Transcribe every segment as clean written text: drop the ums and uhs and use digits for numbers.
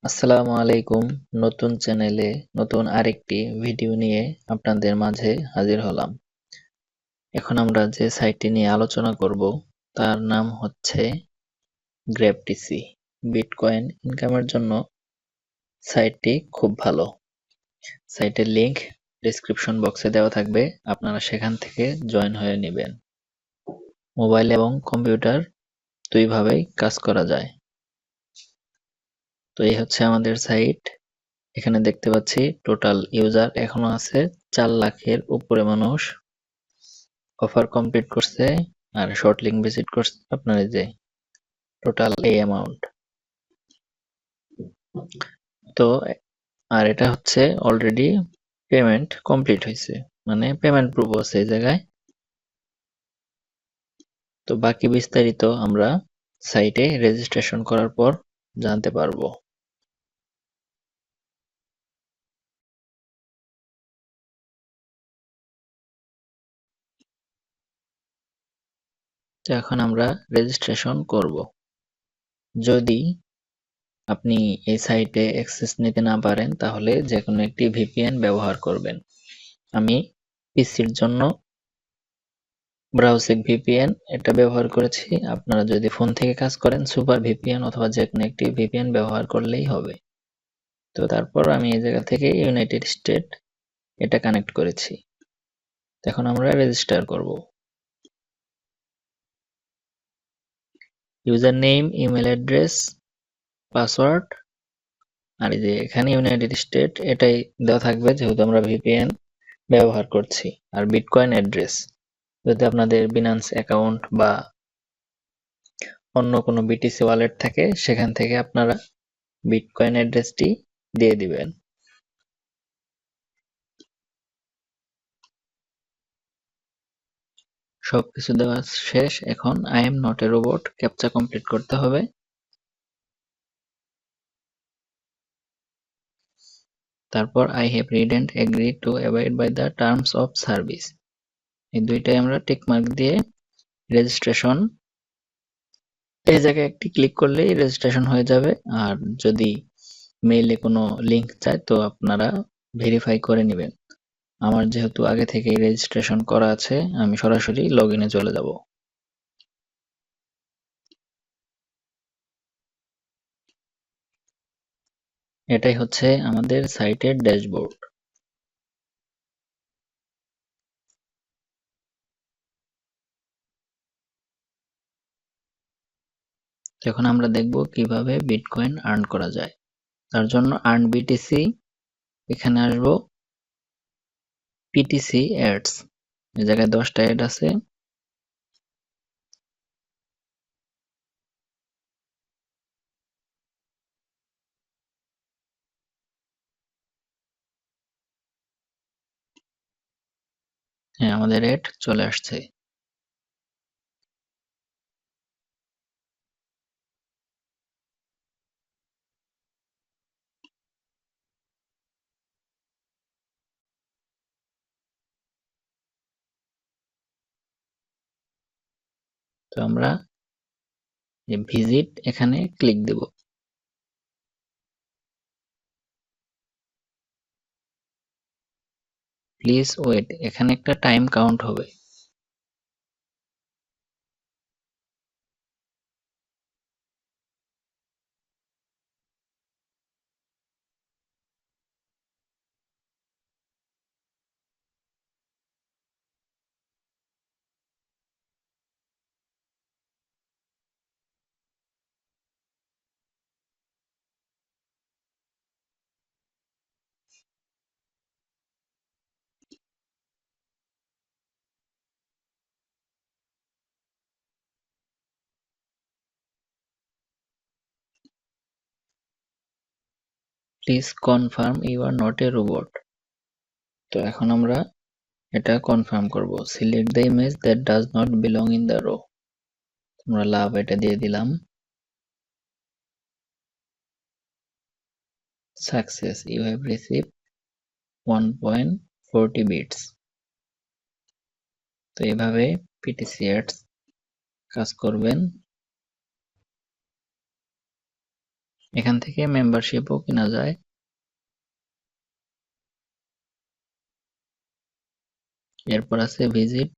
আসসালামু আলাইকুম। নতুন চ্যানেলে নতুন আরেকটি ভিডিও নিয়ে আপনাদের মাঝে হাজির হলাম। এখন আমরা যে সাইটটি নিয়ে আলোচনা করব তার নাম হচ্ছে গ্র্যাবটিসি। বিটকয়েন ইনকামের জন্য সাইটটি খুব ভালো। সাইটের লিংক ডেসক্রিপশন বক্সে দেওয়া থাকবে, আপনারা সেখান থেকে জয়েন হয়ে নেবেন। মোবাইল এবং কম্পিউটার দুইভাবেই কাজ করা যায়। তো এই হচ্ছে আমাদের সাইট। এখানে দেখতে পাচ্ছি টোটাল ইউজার এখনো আছে 4 লাখের উপরে মানুষ অফার কমপ্লিট করছে আর শর্ট লিঙ্ক ভিজিট করছে আপনার এই যে টোটাল এই অ্যামাউন্ট। তো আর এটা হচ্ছে অলরেডি পেমেন্ট কমপ্লিট হয়েছে, মানে পেমেন্ট প্রুফ আছে এই জায়গায়। তো বাকি বিস্তারিত আমরা সাইটে রেজিস্ট্রেশন করার পর জানতে পারবো। তো এখন আমরা রেজিস্ট্রেশন করব। যদি আপনি এই সাইটে অ্যাক্সেস নিতে না পারেন তাহলে যে কোনো একটি ভিপিএন ব্যবহার করবেন। আমি পিসির জন্য ব্রাউজিং ভিপিএন এটা ব্যবহার করেছি। আপনারা যদি ফোন থেকে কাজ করেন সুপার ভিপিএন অথবা যে কোনো একটি ভিপিএন ব্যবহার করলেই হবে। তো তারপর আমি এই জায়গা থেকে ইউনাইটেড স্টেট এটা কানেক্ট করেছি। এখন আমরা রেজিস্টার করব। User name, email address, password আর এই যে এখানে ইউনাইটেড স্টেট এটাই দেওয়া থাকবে যেহেতু আমরা ভিপিএন ব্যবহার করছি। আর বিটকয়েন অ্যাড্রেস, যদি আপনাদের বিনান্স অ্যাকাউন্ট বা অন্য কোনো বিটিসি ওয়ালেট থাকে সেখান থেকে আপনারা বিটকয়েন অ্যাড্রেসটি দিয়ে দিবেন। সবকিছু দেওয়া শেষ। এখন I am not a robot captcha complete করতে হবে। তারপর I have read and agree to abide by the terms of service, এই দুইটাই আমরা টিক মার্ক দিয়ে রেজিস্ট্রেশন এই জায়গায় একটি ক্লিক করলেই রেজিস্ট্রেশন হয়ে যাবে। আর যদি মেইলে কোনো লিংক চায় তো আপনারা ভেরিফাই করে নেবেন। আমার যেহেতু আগে থেকেই রেজিস্ট্রেশন করা আছে আমি সরাসরি লগইনে চলে যাব। এটাই হচ্ছে আমাদের সাইটের ড্যাশবোর্ড। এখন আমরা দেখব কিভাবে বিটকয়েন আর্ন করা যায়। তার জন্য আর্ন বিটিসি এখানে আসবো। পিটিসি অ্যাডস এই জায়গায় 10টা অ্যাড আছে। হ্যাঁ, আমাদের অ্যাড চলে আসছে। তো আমরা ভিজিট এখানে ক্লিক দেব। প্লিজ ওয়েট, এখানে একটা টাইম কাউন্ট হবে। Please confirm you are not a robot. তো এখন আমরা এটা কনফার্ম করব। Select the image that does not belong in the row. আমরা লাভ এটা দিয়ে দিলাম। Success, you have received 1.40 bits. তো এইভাবে পিটিসি অ্যাডস কাজ করবেন। এখান থেকে মেম্বারশিপও কেনা যায়। এরপর আছে ভিজিট।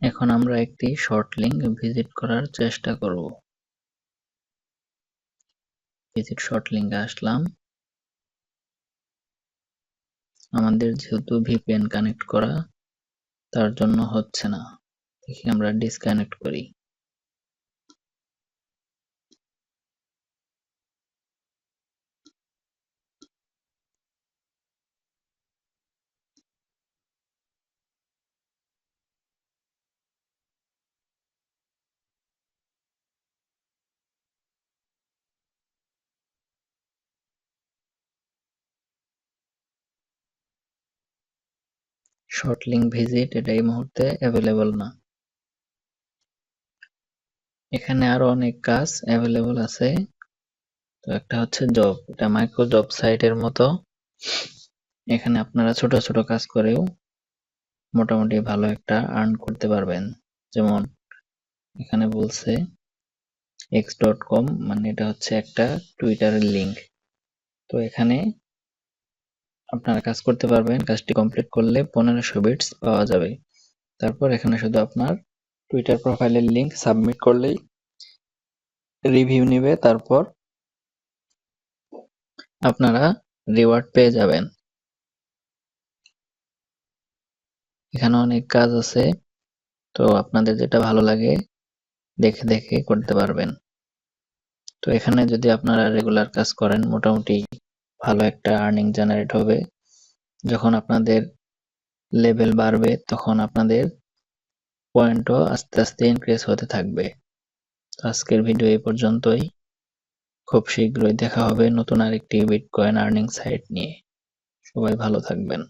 এখন আমরা একটি শর্ট লিংক ভিজিট করার চেষ্টা করব। ভিজিট শর্ট লিংকে আসলাম। আমাদের যেহেতু ভিপিএন কানেক্ট করা, তার জন্য হচ্ছে না। দেখি আমরা ডিসকানেক্ট করি। শর্ট লিংক ভিজিট এটা এই মুহূর্তে অ্যাভেলেবল না। এখানে আরো অনেক কাজ অ্যাভেলেবল আছে। তো একটা হচ্ছে জব, এটা মাইক্রো জব সাইটের মতো। এখানে আপনারা ছোট ছোট কাজ করেও মোটামুটি ভালো একটা আর্ন করতে পারবেন। যেমন এখানে বলছে x.com, মানে এটা হচ্ছে একটা টুইটারের লিংক। তো এখানে আপনারা কাজ করতে পারবেন। কাজটি কমপ্লিট করলে 1500 বিটস পাওয়া যাবে। তারপর এখানে শুধু আপনার টুইটার প্রোফাইলের লিংক সাবমিট করলেই রিভিউ নিবে, তারপর আপনারা রিওয়ার্ড পেয়ে যাবেন। এখানে অনেক কাজ আছে, তো আপনাদের যেটা ভালো লাগে দেখে দেখে করতে পারবেন। তো এখানে যদি আপনারা রেগুলার কাজ করেন মোটামুটি ভালো একটা আর্নিং জেনারেট হবে। যখন আপনাদের লেভেল বাড়বে তখন আপনাদের পয়েন্টও আস্তে আস্তে ইনক্রিজ হতে থাকবে। আজকের ভিডিও এই পর্যন্তই। খুব শীঘ্রই দেখা হবে নতুন আরেকটি বিটকয়েন আর্নিং সাইট নিয়ে। সবাই ভালো থাকবেন।